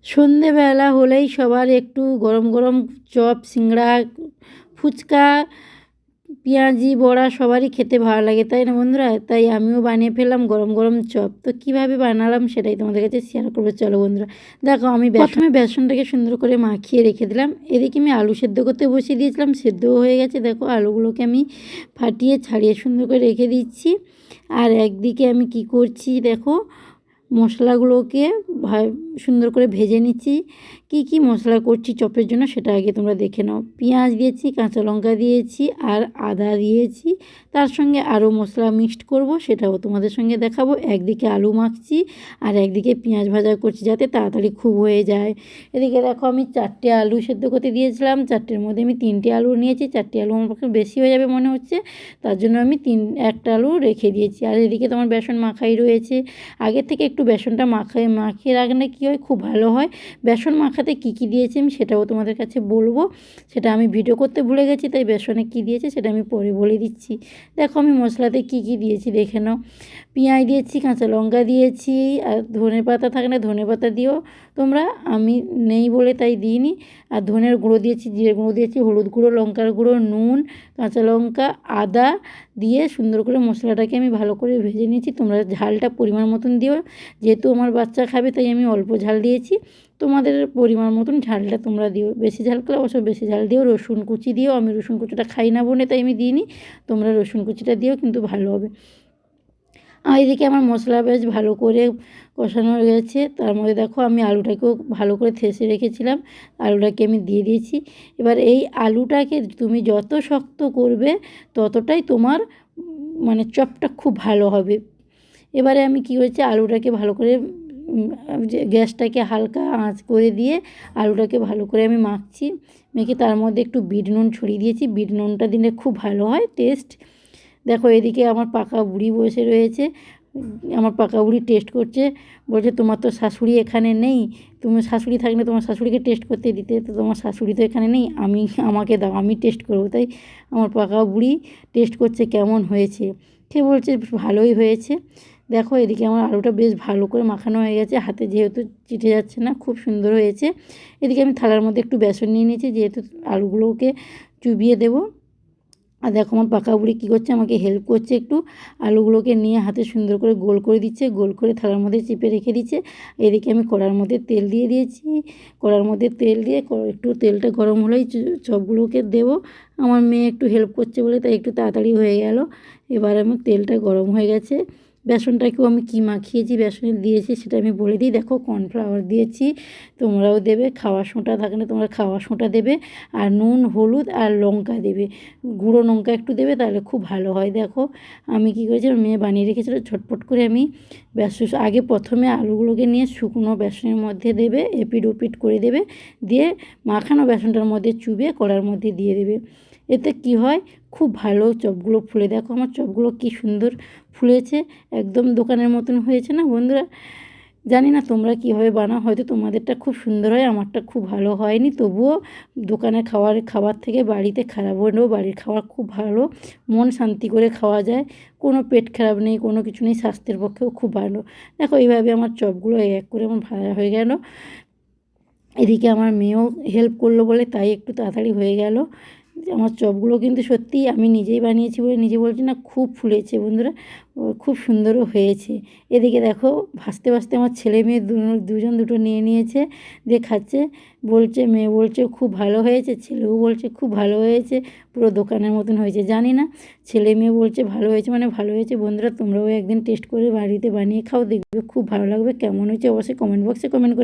সন্ধেবেলা হলেই সবার একটু গরম গরম চপ, সিংড়া, ফুচকা, পেঁয়াজি, বড়া সবারই খেতে ভালো লাগে, তাই না বন্ধুরা? তাই আমিও বানিয়ে ফেললাম গরম গরম চপ। তো কীভাবে বানালাম সেটাই তোমাদের কাছে শেয়ার করবো। চলো বন্ধুরা, দেখো আমি প্রথমে বেসনটাকে সুন্দর করে মাখিয়ে রেখে দিলাম। এদিকে আমি আলু সেদ্ধ করতে বসিয়ে দিয়েছিলাম, সেদ্ধও হয়ে গেছে। দেখো আলুগুলোকে আমি ফাটিয়ে ছাড়িয়ে সুন্দর করে রেখে দিচ্ছি। আর একদিকে আমি কি করছি দেখো, মশলাগুলোকে সুন্দর করে ভেজে নিচ্ছি। কি কি মশলা করছি চপের জন্য সেটা আগে তোমরা দেখে নাও। পেঁয়াজ দিয়েছি, কাঁচা লঙ্কা দিয়েছি, আর আদা দিয়েছি। তার সঙ্গে আরও মশলা মিক্সড করব, সেটাও তোমাদের সঙ্গে দেখাবো। একদিকে আলু মাখছি আর একদিকে পেঁয়াজ ভাজা করছি, যাতে তাড়াতাড়ি খুব হয়ে যায়। এদিকে দেখো আমি 4টে আলু সেদ্ধ করতে দিয়েছিলাম, 4টের মধ্যে আমি 3টে আলু নিয়েছি। 4টে আলু আমার পক্ষে বেশি হয়ে যাবে মনে হচ্ছে, তার জন্য আমি একটা আলু রেখে দিয়েছি। আর এদিকে তোমার বেসন মাখাই রয়েছে। আগে থেকে একটু বেসনটা মাখিয়ে রাখলে কী হয়, খুব ভালো হয়। বেসন মাখাতে কী কী দিয়েছি আমি সেটাও তোমাদের কাছে বলবো, সেটা আমি ভিডিও করতে ভুলে গেছি, তাই বেসনে কী দিয়েছি সেটা আমি পরে বলে দিচ্ছি। দেখো আমি মশলাতে কী কী দিয়েছি দেখে নাও। পেঁয়াজ দিয়েছি, কাঁচা লঙ্কা দিয়েছি, আর ধনেপাতা থাকলে ধনেপাতা দিও তোমরা, আমি নেই বলে তাই দিইনি। আর ধনের গুঁড়ো দিয়েছি, জিরে গুঁড়ো দিয়েছি, হলুদ গুঁড়ো, লঙ্কার গুঁড়ো, নুন, কাঁচা লঙ্কা, আদা দিয়ে সুন্দর করে মশলাটাকে আমি ভালো করে ভেজে নিয়েছি। তোমরা ঝালটা পরিমাণ মতন দিও, যেহেতু আমার বাচ্চা খাবে তাই আমি অল্প ঝাল দিয়েছি। তোমাদের পরিমাণ মতন ঝালটা তোমরা দিও, বেশি ঝাল করলে অবশ্য বেশি ঝাল দিও। রসুন কুচি দিও, আমি রসুন কুচিটা খাই না বলে তাই আমি দিইনি, তোমরা রসুন কুচিটা দিও, কিন্তু ভালো হবে। আর এদিকে আমার মশলা বেশ ভালো করে কষানো হয়ে গেছে। তার মধ্যে দেখো আমি আলুটাকেও ভালো করে থেসে রেখেছিলাম, আলুটাকে আমি দিয়ে দিয়েছি। এবার এই আলুটাকে তুমি যত শক্ত করবে ততটাই তোমার মানে চপটা খুব ভালো হবে। এবারে আমি কী করেছি, আলুটাকে ভালো করে গ্যাসটাকে হালকা আঁচ করে দিয়ে আলুটাকে ভালো করে আমি মাখছি। মেখে তার মধ্যে একটু বিট নুন ছড়িয়ে দিয়েছি, বিট নুনটা দিলে খুব ভালো হয় টেস্ট। দেখো এদিকে আমার পাকা বুড়ি বসে রয়েছে, আমার পাকা বুড়ি টেস্ট করছে, বলছে তোমার তো শাশুড়ি এখানে নেই, তুমি শাশুড়ি থাকলে তোমার শাশুড়িকে টেস্ট করতে দিতে, তো তোমার শাশুড়ি তো এখানে নেই, আমাকে দাও, আমি টেস্ট করবো। তাই আমার পাকা বুড়ি টেস্ট করছে কেমন হয়েছে, সে বলছে ভালোই হয়েছে। দেখো এদিকে আমার আলুটা বেশ ভালো করে মাখানো হয়ে গেছে, হাতে যেহেতু চিটে যাচ্ছে না, খুব সুন্দর হয়েছে। এদিকে আমি থালার মধ্যে একটু বেসন নিয়ে নিয়েছি, যেহেতু আলুগুলোকে চুবিয়ে দেবো। আর দেখো আমার পাকা বুড়ি কী করছে, আমাকে হেল্প করছে একটু, আলুগুলোকে নিয়ে হাতে সুন্দর করে গোল করে দিচ্ছে, গোল করে থালার মধ্যে চিপে রেখে দিচ্ছে। এদিকে আমি কড়ার মধ্যে তেল দিয়ে দিয়েছি, কড়ার মধ্যে তেল দিয়ে একটু তেলটা গরম হলেই চপগুলোকে দেবো। আমার মেয়ে একটু হেল্প করছে বলে তাই একটু তাড়াতাড়ি হয়ে গেল। এবার আমার তেলটা গরম হয়ে গেছে। বেসনটাকেও আমি কী মাখিয়েছি, বেসনে দিয়েছি সেটা আমি বলে দিই। দেখো কর্নফ্লাওয়ার দিয়েছি, তোমরাও দেবে, খাওয়া সোঁটা থাকলে তোমরা খাওয়া সোঁটা দেবে, আর নুন, হলুদ আর লঙ্কা দেবে, গুঁড়ো লঙ্কা একটু দেবে, তাহলে খুব ভালো হয়। দেখো আমি কী করেছি, মেয়ে বানিয়ে রেখেছিলো, ঝটপট করে আমি আগে প্রথমে আলুগুলোকে নিয়ে শুকনো বেসনের মধ্যে দেবে, এপিট ওপিট করে দেবে, দিয়ে মাখানো বেসনটার মধ্যে চুবিয়ে কড়ার মধ্যে দিয়ে দেবে। এতে কি হয়, খুব ভালো চপগুলো ফুলে। দেখো আমার চপগুলো কি সুন্দর ফুলেছে, একদম দোকানের মতন হয়েছে না বন্ধুরা? জানি না তোমরা কীভাবে বানাও, হয়তো তোমাদেরটা খুব সুন্দর হয়, আমারটা খুব ভালো হয়নি। তবুও দোকানের খাবার থেকে বাড়িতে খারাপ হলেও বাড়ির খাবার খুব ভালো, মন শান্তি করে খাওয়া যায়, কোনো পেট খারাপ নেই, কোনো কিছু নেই, স্বাস্থ্যের পক্ষেও খুব ভালো। দেখো এইভাবে আমার চপগুলো এক করে আমার ভাজা হয়ে গেল। এদিকে আমার মেয়েও হেল্প করলো বলে তাই একটু তাড়াতাড়ি হয়ে গেল। আমার চপগুলো কিন্তু সত্যিই আমি নিজেই বানিয়েছি বলে নিজে বলছি না, খুব ফুলেছে বন্ধুরা, খুব সুন্দরও হয়েছে। এদিকে দেখো ভাজতে ভাজতে আমার ছেলে মেয়ে দুজন দুটো নিয়ে নিয়েছে, দিয়ে খাচ্ছে, বলছে, মেয়ে বলছে খুব ভালো হয়েছে, ছেলেও বলছে খুব ভালো হয়েছে, পুরো দোকানের মতন হয়েছে। জানি না, ছেলে মেয়ে বলছে ভালো হয়েছে মানে ভালো হয়েছে। বন্ধুরা তোমরাও একদিন টেস্ট করে বাড়িতে বানিয়ে খাও, দেখবে খুব ভালো লাগবে। কেমন হয়েছে অবশ্যই কমেন্ট বক্সে কমেন্ট করে